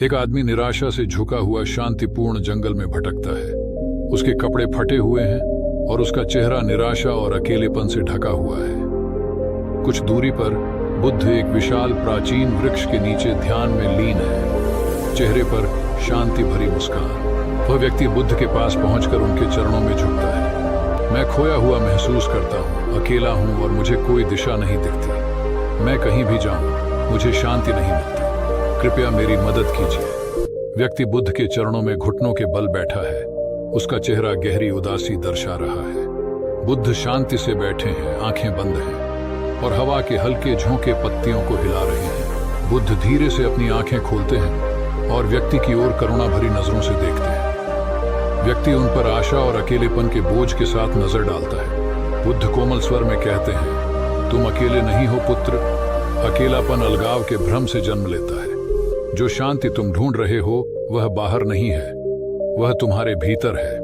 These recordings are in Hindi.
एक आदमी निराशा से झुका हुआ शांतिपूर्ण जंगल में भटकता है। उसके कपड़े फटे हुए हैं और उसका चेहरा निराशा और अकेलेपन से ढका हुआ है। कुछ दूरी पर बुद्ध एक विशाल प्राचीन वृक्ष के नीचे ध्यान में लीन है, चेहरे पर शांति भरी मुस्कान। वह व्यक्ति बुद्ध के पास पहुंचकर उनके चरणों में झुकता है। मैं खोया हुआ महसूस करता हूँ, अकेला हूँ और मुझे कोई दिशा नहीं दिखती। मैं कहीं भी जाऊं मुझे शांति नहीं मिलती, कृपया मेरी मदद कीजिए। व्यक्ति बुद्ध के चरणों में घुटनों के बल बैठा है, उसका चेहरा गहरी उदासी दर्शा रहा है। बुद्ध शांति से बैठे हैं, आंखें बंद हैं और हवा के हल्के झोंके पत्तियों को हिला रहे हैं। बुद्ध धीरे से अपनी आंखें खोलते हैं और व्यक्ति की ओर करुणा भरी नजरों से देखते हैं। व्यक्ति उन पर आशा और अकेलेपन के बोझ के साथ नजर डालता है। बुद्ध कोमल स्वर में कहते हैं, तुम अकेले नहीं हो पुत्र। अकेलापन अलगाव के भ्रम से जन्म लेता है। जो शांति तुम ढूंढ रहे हो वह बाहर नहीं है, वह तुम्हारे भीतर है।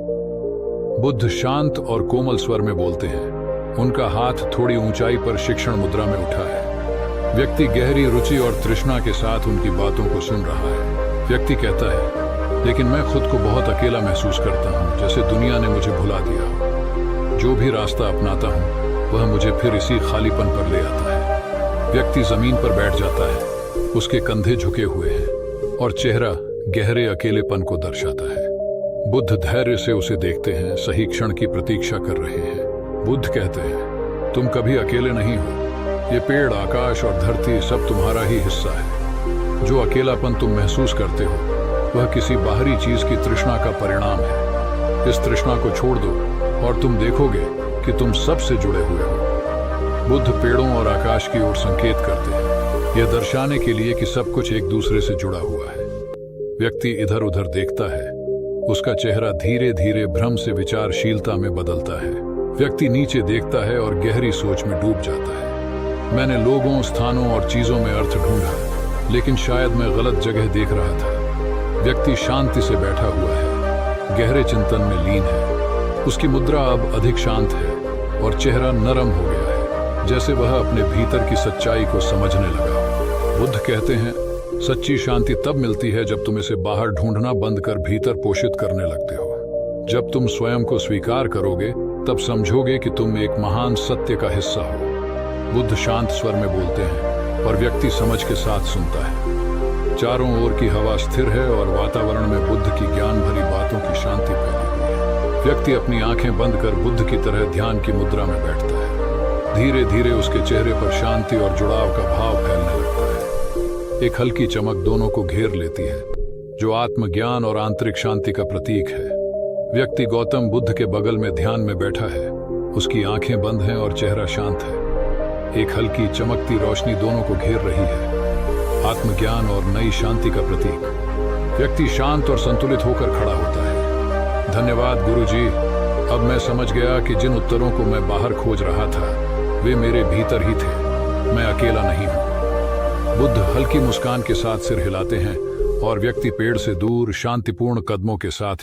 बुद्ध शांत और कोमल स्वर में बोलते हैं। उनका हाथ थोड़ी ऊंचाई पर शिक्षण मुद्रा में उठा है। व्यक्ति गहरी रुचि और तृष्णा के साथ उनकी बातों को सुन रहा है। व्यक्ति कहता है, लेकिन मैं खुद को बहुत अकेला महसूस करता हूँ, जैसे दुनिया ने मुझे भुला दिया हो। जो भी रास्ता अपनाता हूँ वह मुझे फिर इसी खालीपन पर ले आता है। व्यक्ति जमीन पर बैठ जाता है, उसके कंधे झुके हुए हैं और चेहरा गहरे अकेलेपन को दर्शाता है। बुद्ध धैर्य से उसे देखते हैं, सही क्षण की प्रतीक्षा कर रहे हैं। बुद्ध कहते हैं, तुम कभी अकेले नहीं हो। ये पेड़, आकाश और धरती सब तुम्हारा ही हिस्सा है। जो अकेलापन तुम महसूस करते हो वह किसी बाहरी चीज की तृष्णा का परिणाम है। इस तृष्णा को छोड़ दो और तुम देखोगे कि तुम सबसे जुड़े हुए हो। बुद्ध पेड़ों और आकाश की ओर संकेत करते हैं, यह दर्शाने के लिए कि सब कुछ एक दूसरे से जुड़ा हुआ है। व्यक्ति इधर उधर देखता है, उसका चेहरा धीरे धीरे भ्रम से विचारशीलता में बदलता है। व्यक्ति नीचे देखता है और गहरी सोच में डूब जाता है। मैंने लोगों, स्थानों और चीजों में अर्थ ढूंढा, लेकिन शायद मैं गलत जगह देख रहा था। व्यक्ति शांति से बैठा हुआ है, गहरे चिंतन में लीन है। उसकी मुद्रा अब अधिक शांत है और चेहरा नरम हो गया है, जैसे वह अपने भीतर की सच्चाई को समझने लगा। बुद्ध कहते हैं, सच्ची शांति तब मिलती है जब तुम इसे बाहर ढूंढना बंद कर भीतर पोषित करने लगते हो। जब तुम स्वयं को स्वीकार करोगे तब समझोगे कि तुम एक महान सत्य का हिस्सा हो। बुद्ध शांत स्वर में बोलते हैं और व्यक्ति समझ के साथ सुनता है। चारों ओर की हवा स्थिर है और वातावरण में बुद्ध की ज्ञान भरी बातों की शांति फैली हुई है। व्यक्ति अपनी आंखें बंद कर बुद्ध की तरह ध्यान की मुद्रा में बैठता है। धीरे धीरे उसके चेहरे पर शांति और जुड़ाव का भाव फैलने लगता है। एक हल्की चमक दोनों को घेर लेती है, जो आत्मज्ञान और आंतरिक शांति का प्रतीक है। व्यक्ति गौतम बुद्ध के बगल में ध्यान में बैठा है। उसकी आंखें बंद हैं और चेहरा शांत है। एक हल्की चमकती रोशनी दोनों को घेर रही है, आत्मज्ञान और नई शांति का प्रतीक। व्यक्ति शांत और संतुलित होकर खड़ा होता है। धन्यवाद गुरुजी, अब मैं समझ गया कि जिन उत्तरों को मैं बाहर खोज रहा था वे मेरे भीतर ही थे। मैं अकेला नहीं हूँ। बुद्ध हल्की मुस्कान के साथ सिर हिलाते हैं और व्यक्ति पेड़ से दूर शांतिपूर्ण कदमों के साथ